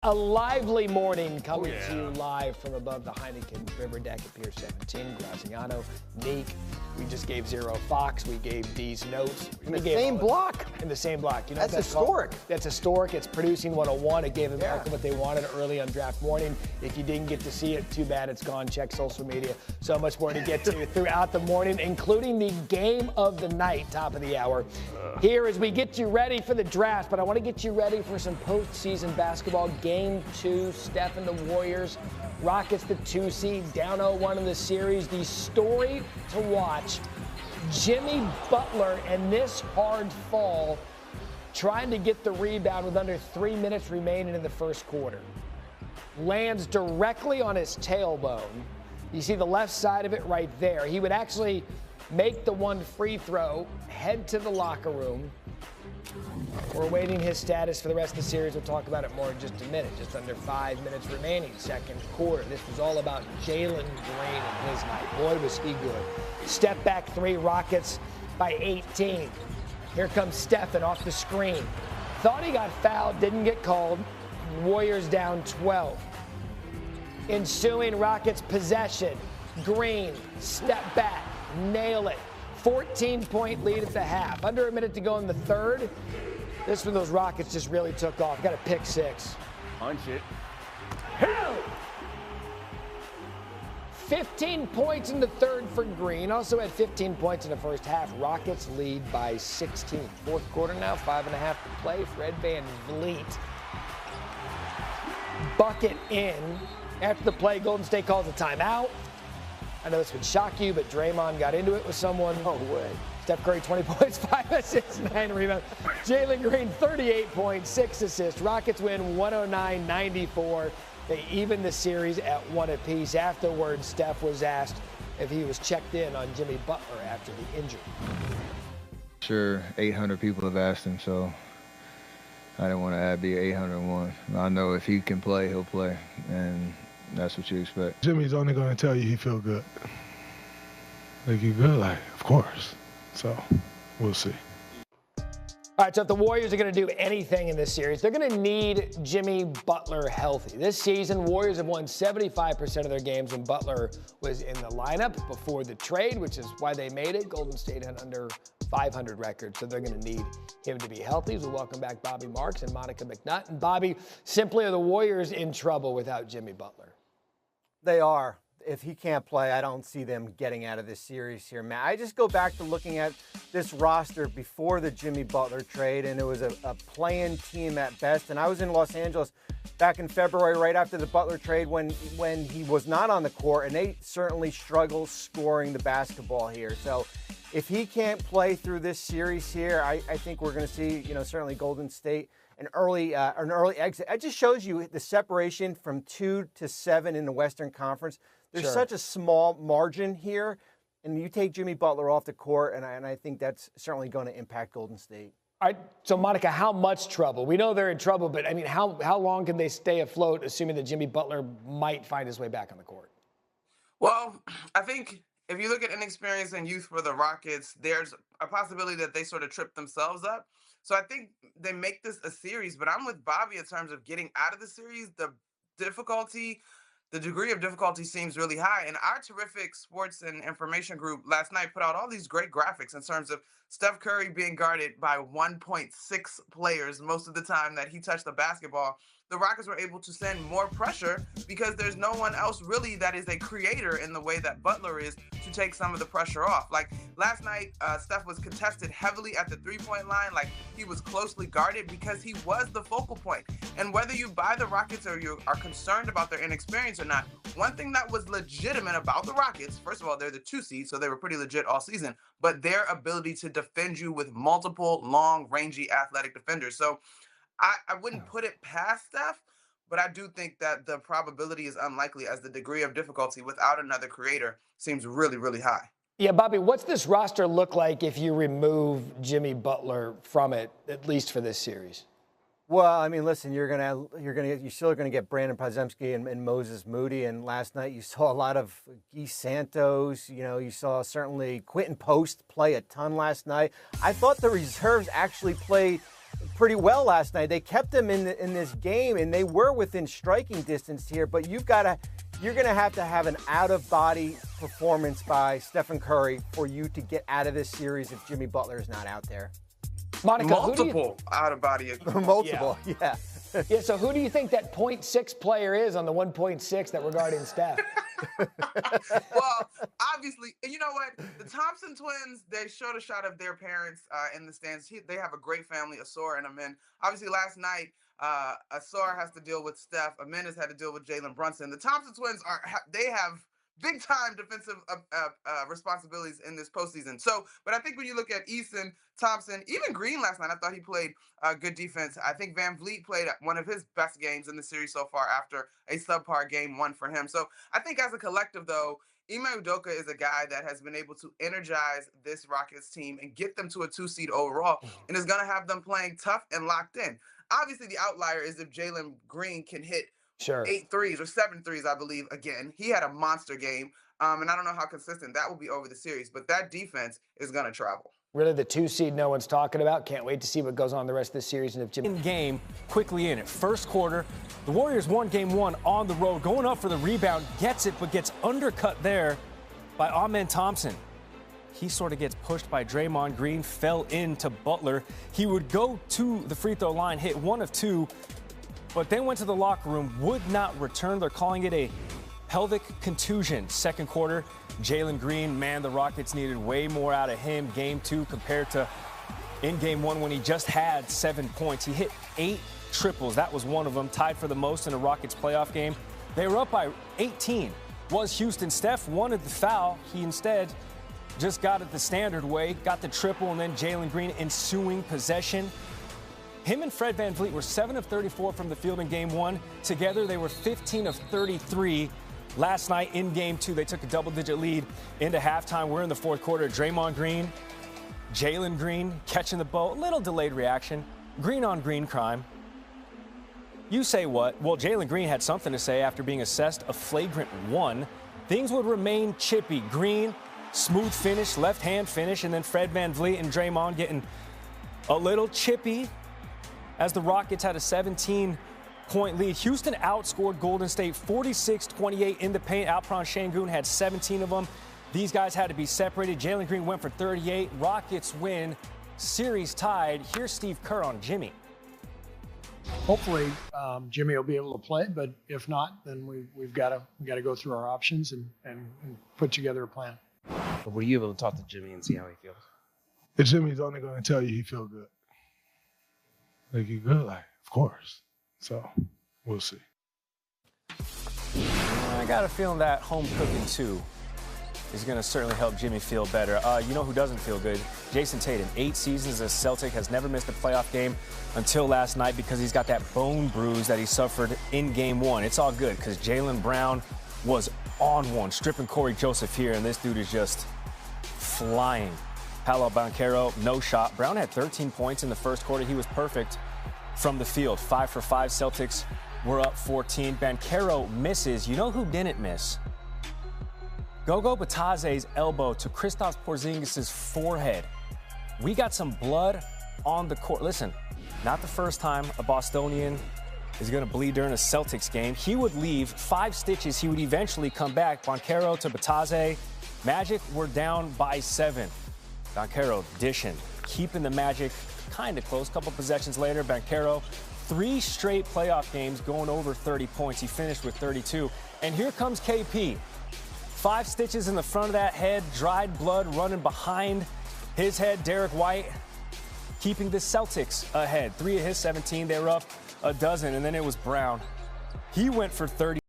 A lively morning coming to you live from above the Heineken River deck at Pier 17. Graziano, Neek. We just gave Zero Fox. We gave D's Notes. In the same block. In the same block. You know that's historic. That's historic. It's producing 101. It gave America what they wanted early on draft morning. If you didn't get to see it, too bad it's gone. Check social media. So much more to get to throughout the morning, including the game of the night, top of the hour. Here as we get you ready for the draft, but I want to get you ready for some postseason basketball. Game 2, Steph and the Warriors. Rockets the 2 seed, down 0-1 in the series. The story to watch, Jimmy Butler and this hard fall, trying to get the rebound with under 3 minutes remaining in the first quarter. Lands directly on his tailbone. You see the left side of it right there. He would actually make the one free throw, head to the locker room. We're awaiting his status for the rest of the series. We'll talk about it more in just a minute. Just under 5 minutes remaining, second quarter. This was all about Jalen Green and his night. Boy, was he good. Step back three, Rockets by 18. Here comes Stephen off the screen. Thought he got fouled, didn't get called. Warriors down 12. Ensuing Rockets possession. Green, step back, nail it. 14-point lead at the half. Under a minute to go in the third. This one, those Rockets just really took off. Got a pick six. Punch it. 15 points in the third for Green. Also had 15 points in the first half. Rockets lead by 16. Fourth quarter now, 5.5 to play. Fred VanVleet. Bucket in. After the play, Golden State calls a timeout. I know this would shock you, but Draymond got into it with someone. No way. Steph Curry, 20 points, 5 assists, 9 rebounds. Jalen Green, 38 points, 6 assists. Rockets win 109-94. They even the series at 1 apiece. Afterwards, Steph was asked if he was checked in on Jimmy Butler after the injury. Sure, 800 people have asked him, so I didn't want to add the 801. I know if he can play, he'll play, and that's what you expect. Jimmy's only going to tell you he feel good. Like, you good? Like, of course. So, we'll see. All right, so if the Warriors are going to do anything in this series, they're going to need Jimmy Butler healthy. This season, Warriors have won 75% of their games when Butler was in the lineup before the trade, which is why they made it. Golden State had under 500 record, so they're going to need him to be healthy. So welcome back Bobby Marks and Monica McNutt. And Bobby, simply are the Warriors in trouble without Jimmy Butler? They are. If he can't play, I don't see them getting out of this series here, Matt. I just go back to looking at this roster before the Jimmy Butler trade, and it was a play-in team at best. And I was in Los Angeles back in February, right after the Butler trade, when he was not on the court, and they certainly struggle scoring the basketball here. So if he can't play through this series here, I think we're going to see, certainly Golden State an early exit. It just shows you the separation from 2 to 7 in the Western Conference. There's such a small margin here, and you take Jimmy Butler off the court, and I think that's certainly going to impact Golden State. All right, so Monica, how much trouble? We know they're in trouble, but I mean, how long can they stay afloat, assuming that Jimmy Butler might find his way back on the court? Well, I think if you look at inexperience and youth for the Rockets, there's a possibility that they sort of trip themselves up. So I think they make this a series, but I'm with Bobby in terms of getting out of the series. The degree of difficulty seems really high. And our terrific sports and information group last night put out all these great graphics in terms of Steph Curry being guarded by 1.6 players most of the time that he touched the basketball. The Rockets were able to send more pressure because there's no one else really that is a creator in the way that Butler is to take some of the pressure off. Like last night, Steph was contested heavily at the three-point line. Like he was closely guarded because he was the focal point. And whether you buy the Rockets or you are concerned about their inexperience or not, one thing that was legitimate about the Rockets, first of all, they're the 2 seed, so they were pretty legit all season, but their ability to defend you with multiple long, rangy, athletic defenders. So I wouldn't put it past Steph, but I do think that the probability is unlikely as the degree of difficulty without another creator seems really, really high. Yeah, Bobby, what's this roster look like if you remove Jimmy Butler from it, at least for this series? Well, I mean, listen, you're still gonna get Brandon Podziemski and Moses Moody, and last night you saw a lot of Guy Santos. You saw certainly Quentin Post play a ton last night. I thought the reserves actually played pretty well last night. They kept them in this game, and they were within striking distance here. But you're going to have an out-of-body performance by Stephen Curry for you to get out of this series if Jimmy Butler is not out there. Monica, multiple out-of-body. Multiple, yeah. Yeah, so who do you think that 0.6 player is on the 1.6 that we're guarding Steph? Well, obviously, you know what? The Thompson twins, they showed a shot of their parents in the stands. They have a great family, Asor and Amin. Obviously, last night, Asor has to deal with Steph. Amin has had to deal with Jalen Brunson. The Thompson twins, they have big-time defensive responsibilities in this postseason. So, but I think when you look at Eason, Thompson, even Green last night, I thought he played good defense. I think Van Vliet played one of his best games in the series so far after a subpar game one for him. So I think as a collective, though, Ime Udoka is a guy that has been able to energize this Rockets team and get them to a 2 seed overall, and is going to have them playing tough and locked in. Obviously, the outlier is if Jalen Green can hit 8 threes or 7 threes, I believe. Again, he had a monster game, and I don't know how consistent that will be over the series, but that defense is going to travel. Really the 2 seed no one's talking about. Can't wait to see what goes on the rest of this series. And if Jimmy game quickly in it. First quarter, the Warriors won game 1 on the road, going up for the rebound, gets it, but gets undercut there by Amen Thompson. He sort of gets pushed by Draymond Green, fell into Butler. He would go to the free throw line, hit 1 of 2, but then went to the locker room, would not return. They're calling it a pelvic contusion. Second quarter, Jalen Green, man, the Rockets needed way more out of him game 2 compared to in game 1 when he just had 7 points. He hit 8 triples. That was one of them, tied for the most in a Rockets playoff game. They were up by 18. Was Houston. Steph wanted the foul. He instead just got it the standard way, got the triple, and then Jalen Green ensuing possession. Him and Fred VanVleet were 7 of 34 from the field in game 1. Together, they were 15 of 33. Last night in game 2, they took a double-digit lead into halftime. We're in the fourth quarter. Draymond Green, Jalen Green catching the ball. Little delayed reaction. Green on green crime. You say what? Well, Jalen Green had something to say after being assessed a flagrant 1. Things would remain chippy. Green, smooth finish, left-hand finish, and then Fred VanVleet and Draymond getting a little chippy as the Rockets had a 17-point lead. Houston outscored Golden State 46-28 in the paint. Alperen Şengün had 17 of them. These guys had to be separated. Jalen Green went for 38. Rockets win. Series tied. Here's Steve Kerr on Jimmy. Hopefully, Jimmy will be able to play, but if not, then we've got to go through our options and put together a plan. But were you able to talk to Jimmy and see how he feels? And Jimmy's only going to tell you he feel good. Like, you good? Like, of course. So, we'll see. I got a feeling that home cooking, too, is going to certainly help Jimmy feel better. You know who doesn't feel good? Jason Tatum. 8 seasons as a Celtic, has never missed a playoff game until last night because he's got that bone bruise that he suffered in game 1. It's all good because Jaylen Brown was on one, stripping Corey Joseph here, and this dude is just flying. Paolo Banchero, no shot. Brown had 13 points in the first quarter. He was perfect from the field. 5 for 5. Celtics were up 14. Banchero misses. You know who didn't miss? Gogo Batase's elbow to Kristaps Porzingis' forehead. We got some blood on the court. Listen, not the first time a Bostonian is going to bleed during a Celtics game. He would leave 5 stitches. He would eventually come back. Banchero to Batase. Magic were down by 7. Banchero dishing, keeping the Magic kind of close. Couple possessions later, Banchero, 3 straight playoff games going over 30 points. He finished with 32. And here comes KP. 5 stitches in the front of that head, dried blood running behind his head. Derek White keeping the Celtics ahead. 3 of his 17, they were up a dozen, and then it was Brown. He went for 30.